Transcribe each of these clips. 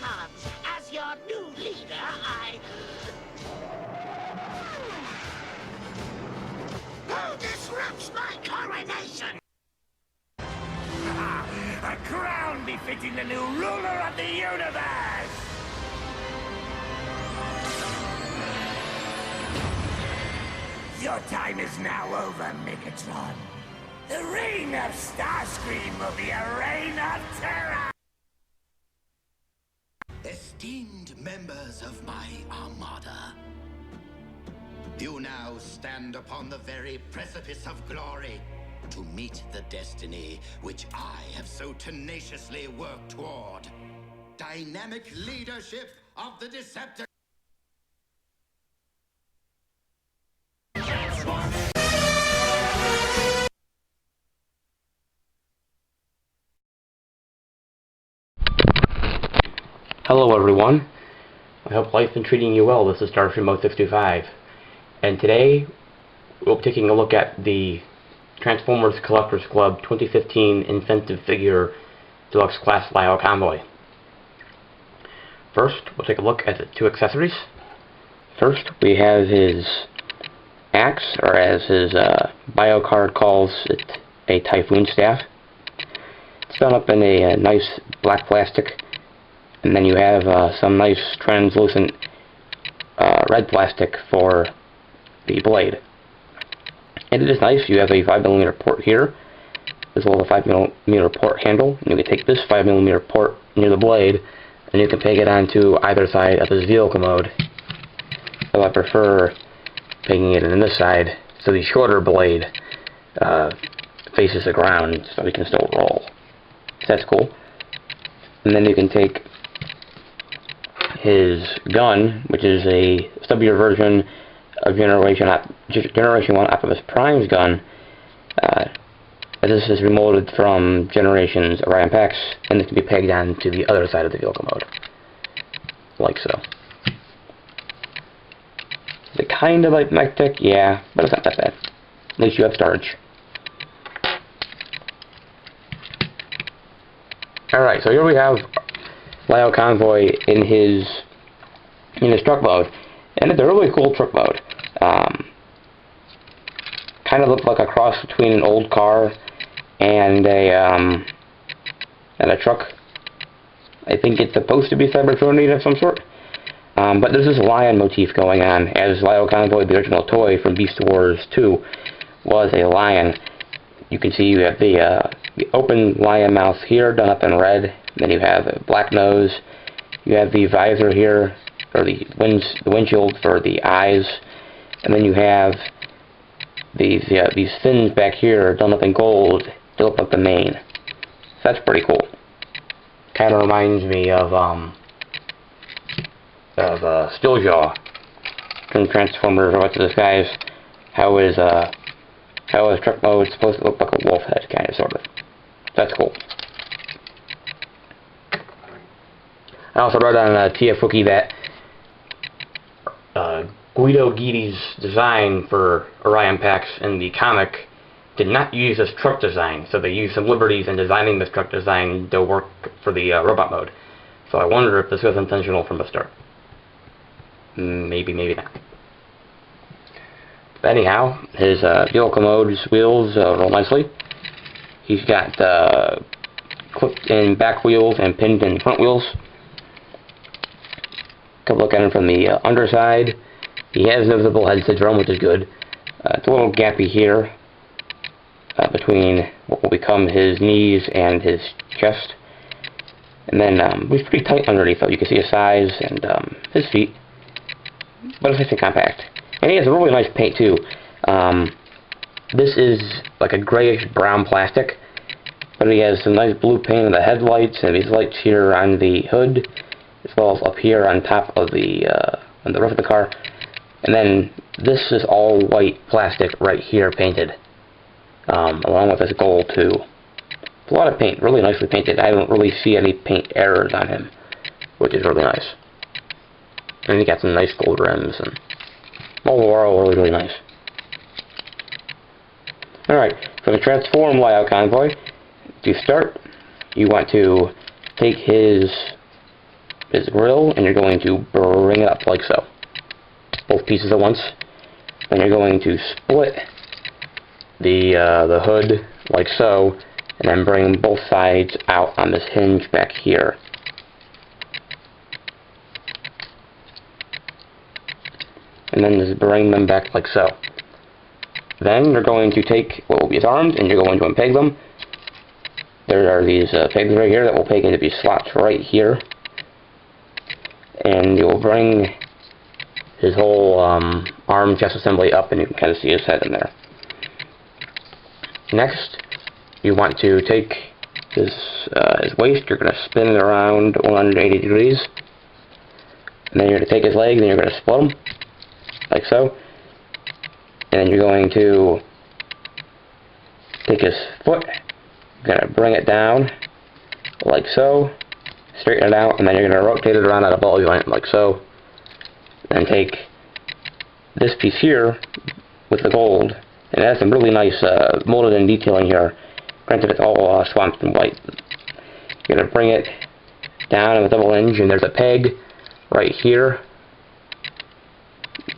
Hans. As your new leader, Who disrupts my coronation? A crown befitting the new ruler of the universe! Your time is now over, Megatron. The reign of Starscream will be a reign of terror! Esteemed members of my armada, you now stand upon the very precipice of glory to meet the destiny which I have so tenaciously worked toward. Dynamic leadership of the Decepticons. Hello everyone, I hope life's been treating you well. This is Starship Mode 625, and today we'll be taking a look at the Transformers Collectors Club 2015 Incentive Figure Deluxe Class Lio Convoy. First, we'll take a look at the two accessories. First, we have his axe, or as his bio card calls it, a Typhoon Staff. It's done up in a nice black plastic. And then you have some nice translucent red plastic for the blade. And it is nice. You have a 5mm port here, as well as a 5mm port handle. And you can take this 5mm port near the blade, and you can peg it onto either side of this vehicle mode. So I prefer pegging it in this side, so the shorter blade faces the ground, so we can still roll. So that's cool. And then you can take his gun, which is a stubbier version of Generation 1 Optimus Prime's gun. This is remolded from Generation's Orion Pax, and this can be pegged on to the other side of the vehicle mode, like so. Is it kind of like MechTech? Yeah, but it's not that bad. At least you have storage. Alright, so here we have Lio Convoy in his truck mode, and it's a really cool truck mode. Kind of looks like a cross between an old car and a truck. I think it's supposed to be Cybertronian of some sort, but there's this lion motif going on, as Lio Convoy, the original toy from Beast Wars 2, was a lion. You can see you have the open lion mouth here, done up in red. Then you have a black nose. You have the visor here, or the windshield for the eyes. And then you have these fins back here, done up in gold, to look like the mane. So that's pretty cool. Kind of reminds me of Steeljaw from Transformers: What to Disguise. How is truck mode supposed to look like a wolf head, kind of, sort of. That's cool. I also read on TF Wiki that Guido Guidi's design for Orion Pax in the comic did not use this truck design, so they used some liberties in designing this truck design to work for the robot mode. So I wonder if this was intentional from the start. Maybe, maybe not. But anyhow, his vehicle mode's wheels roll nicely. He's got clipped in back wheels and pinned in front wheels. Take a look at him from the underside. He has no visible head syndrome, which is good. It's a little gappy here between what will become his knees and his chest. And then he's pretty tight underneath, though. You can see his thighs and his feet. But it's nice and compact. And he has a really nice paint, too. This is like a grayish brown plastic, but he has some nice blue paint on the headlights and these lights here on the hood, as well as up here on top of on the roof of the car. And then this is all white plastic right here painted, along with this gold too. It's a lot of paint, really nicely painted. I don't really see any paint errors on him, which is really nice. And he got some nice gold rims, and overall really, really nice. Alright, for the Transform Lio Convoy, to start, you want to take his his grill, and you're going to bring it up like so. Both pieces at once. Then you're going to split the hood like so, and then bring both sides out on this hinge back here. And then just bring them back like so. Then you're going to take what will be his arms, and you're going to unpeg them. There are these pegs right here that will peg into these slots right here. And you'll bring his whole arm chest assembly up, and you can kind of see his head in there. Next, you want to take his waist. You're going to spin it around 180 degrees. And then you're going to take his legs, and you're going to split them like so. And then you're going to take his foot. You're going to bring it down like so. Straighten it out, and then you're going to rotate it around at a ball joint like so. And take this piece here with the gold, and it has some really nice molded in detailing here. Granted, it's all swamped in white. You're going to bring it down with a double hinge, and there's a peg right here.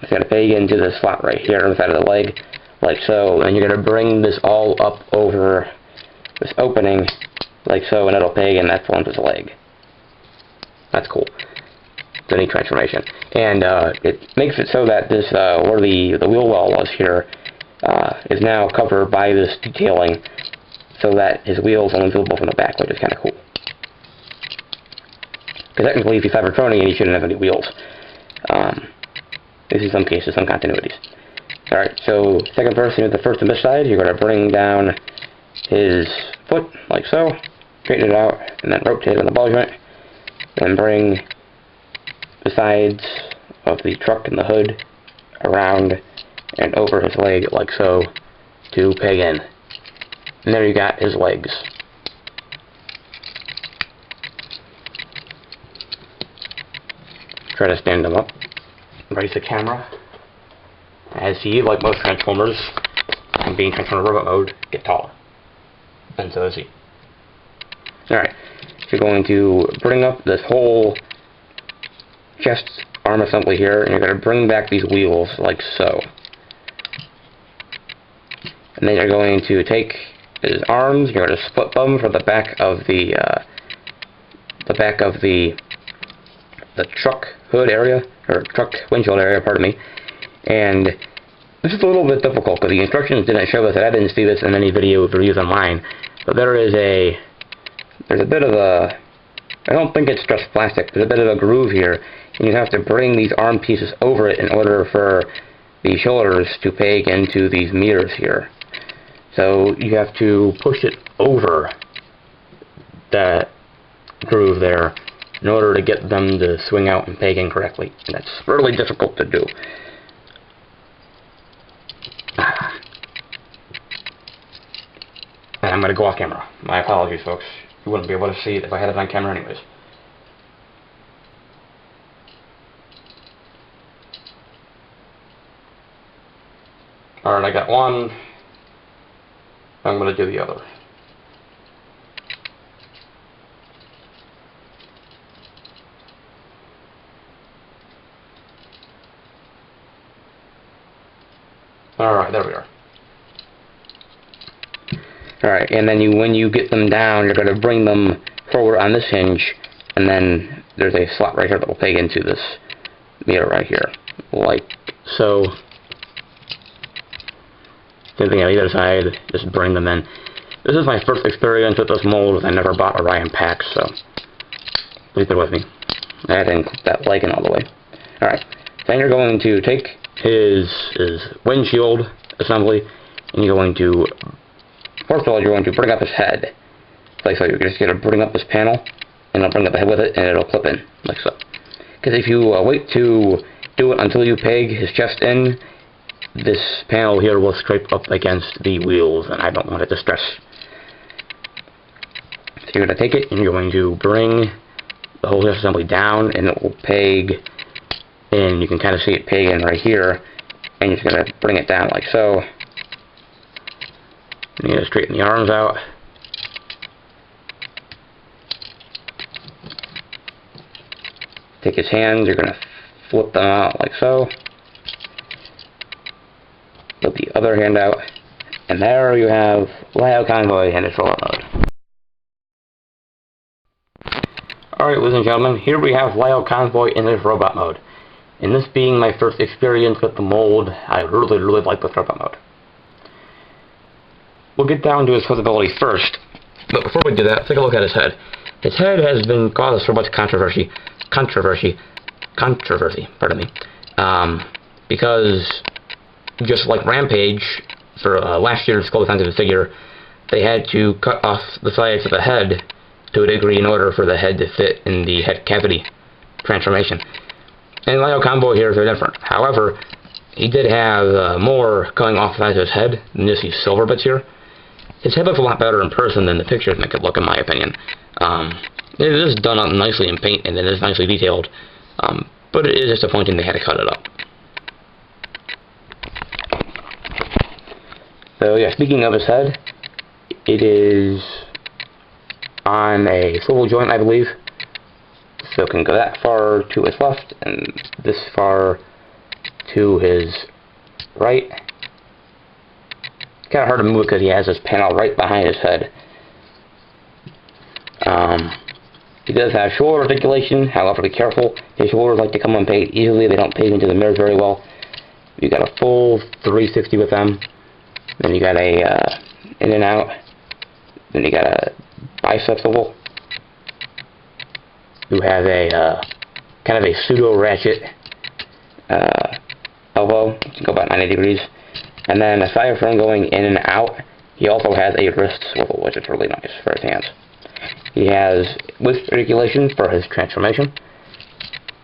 It's going to peg into the slot right here on the side of the leg, like so. And you're going to bring this all up over this opening, like so, and it'll peg, and that's onto the leg. That's cool. It's a neat transformation. And it makes it so that this, where the wheel well was here, is now covered by this detailing, so that his wheels are only visible from the back, which is kind of cool. Because technically, if he's Cybertronian, he shouldn't have any wheels. This is some cases, some continuities. Alright, so second person is the first on this side. You're going to bring down his foot, like so, straighten it out, and then rotate it on the ball joint, and bring the sides of the truck and the hood around and over his leg like so to peg in. And there you got his legs. Try to stand them up. Raise the camera. As he, like most Transformers, and being Transformer robot mode, get taller. And so does he. Alright, so you're going to bring up this whole chest arm assembly here, and you're going to bring back these wheels like so. And then you're going to take his arms, you're going to split them from the back of the truck hood area, or truck windshield area, pardon me. And this is a little bit difficult because the instructions didn't show us, and I didn't see this in any video reviews online. But there's a bit of a, I don't think it's just plastic, there's a bit of a groove here, and you have to bring these arm pieces over it in order for the shoulders to peg into these mirrors here. So you have to push it over that groove there in order to get them to swing out and peg in correctly. And that's really difficult to do. And I'm going to go off camera. My apologies, folks. You wouldn't be able to see it if I had it on camera anyways. Alright, I got one. I'm going to do the other. Alright, there we are. Alright, and then when you get them down, you're going to bring them forward on this hinge, and then there's a slot right here that will peg into this mirror right here, like so. Same thing on the other side, just bring them in. This is my first experience with this mold. I never bought Orion packs, so please bear with me. I didn't clip that leg in all the way. Alright, then you're going to take his windshield assembly, and you're going to, first of all, you're going to bring up his head. Like so, you're just going to bring up this panel, and it'll bring up the head with it, and it'll clip in, like so. Because if you wait to do it until you peg his chest in, this panel here will scrape up against the wheels, and I don't want it to stress. So you're going to take it, and you're going to bring the whole chest assembly down, and it will peg in. You can kind of see it peg in right here, and you're just going to bring it down like so. And you're going to straighten the arms out. take his hands, you're going to flip them out like so. Put the other hand out, and there you have Lio Convoy in its robot mode. Alright, ladies and gentlemen, here we have Lio Convoy in this robot mode. And this being my first experience with the mold, I really like this robot mode. We'll get down to his visibility first, but before we do that, take a look at his head. His head has been caused so much controversy, pardon me, because just like Rampage, for last year's Skull Defensive figure, they had to cut off the sides of the head to a degree in order for the head to fit in the head cavity transformation. And Lio Convoy here is very different. However, he did have more coming off the sides of his head than just these silver bits here. His head looks a lot better in person than the pictures make it look, in my opinion. It is done up nicely in paint, and it is nicely detailed, but it is disappointing they had to cut it up. So yeah, speaking of his head, it is on a swivel joint, I believe. So it can go that far to his left and this far to his right. It's kind of hard to move because he has this panel right behind his head. He does have shoulder articulation, however be careful. His shoulders like to come unpaid easily, they don't peg into the mirrors very well. You got a full 360 with them. Then you got a in and out. Then you got a bicep swivel. You have a kind of a pseudo ratchet elbow. You can go about 90 degrees. And then aside from going in and out, he also has a wrist swivel, which is really nice for his hands. He has waist articulation for his transformation.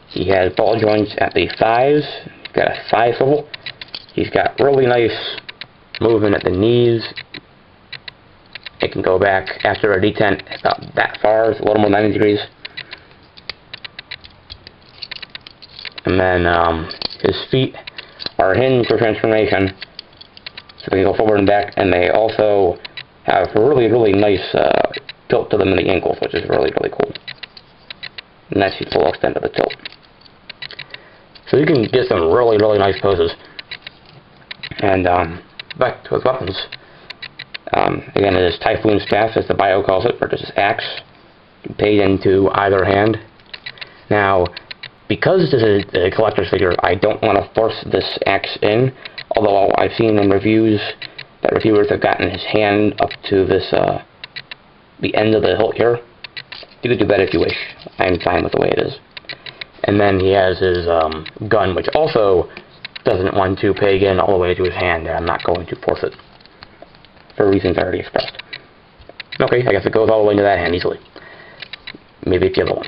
He has ball joints at the thighs. He's got a thigh swivel. He's got really nice movement at the knees. It can go back after a detent about that far, it's a little more 90 degrees. And then his feet are hinged for transformation, so they can go forward and back, and they also have a really nice tilt to them in the ankles, which is really cool. Nice full extent of the tilt. So you can get some really nice poses. And back to his weapons. Again, it is Typhoon Staff, as the bio calls it, or just his axe, paid into either hand. Now, because this is a collector's figure, I don't want to force this axe in, although I've seen in reviews that reviewers have gotten his hand up to this, the end of the hilt here. You could do that if you wish. I'm fine with the way it is. And then he has his gun, which also doesn't want to peg in all the way to his hand, and I'm not going to force it, for reasons I already expressed. Okay, I guess it goes all the way into that hand easily. Maybe it's the other one.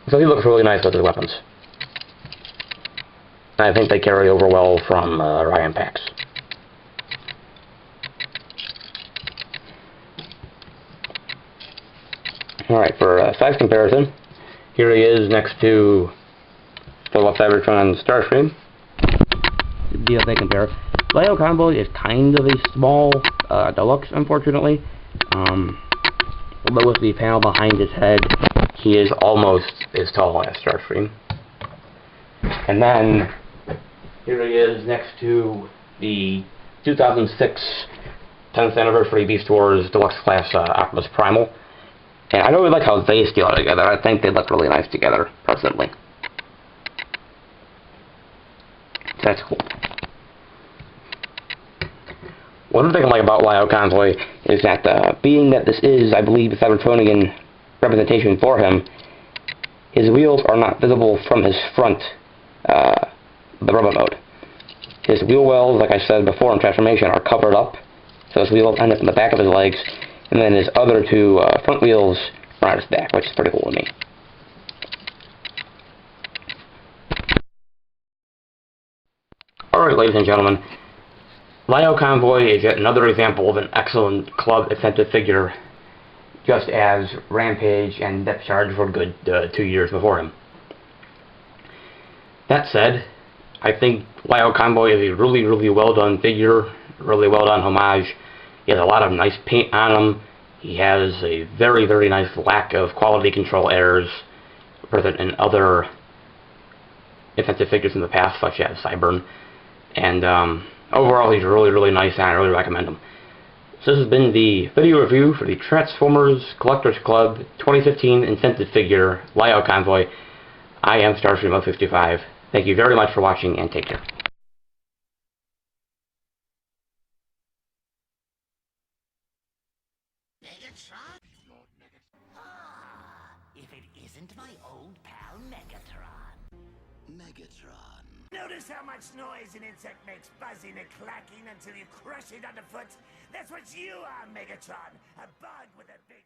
So he looks really nice with his weapons. I think they carry over well from Ryan packs. Alright, for size comparison, here he is next to the left Cybertron Starscream. See how they compare. Lio Convoy is kind of a small deluxe, unfortunately. But with the panel behind his head, he is almost as tall as Starscream. And then here he is next to the 2006 10th Anniversary Beast Wars Deluxe Class Optimus Primal. And I really like how they scale together. I think they look really nice together, personally. That's cool. One thing I like about Lio Convoy is that, being that this is, I believe, a Cybertronian representation for him, his wheels are not visible from his front, the robot mode. His wheel wells, like I said before in transformation, are covered up, so his wheels end up in the back of his legs, and then his other two front wheels are on his back, which is pretty cool to me. Alright, ladies and gentlemen, Lio Convoy is yet another example of an excellent club-eccentric figure, just as Rampage and Depth Charge were good 2 years before him. That said, I think Lio Convoy is a really well done figure, really well done homage. He has a lot of nice paint on him. He has a very nice lack of quality control errors present in other offensive figures in the past, such as Cyburn. And overall, he's really, really nice, and I really recommend him. So this has been the video review for the Transformers Collectors Club 2015 incentive figure Lio Convoy. I am Starscream055. Thank you very much for watching, and take care. Megatron? Ah, if it isn't my old pal Megatron. Megatron. Notice how much noise an insect makes, buzzing and clacking until you crush it underfoot? That's what you are, Megatron. A bug with a big...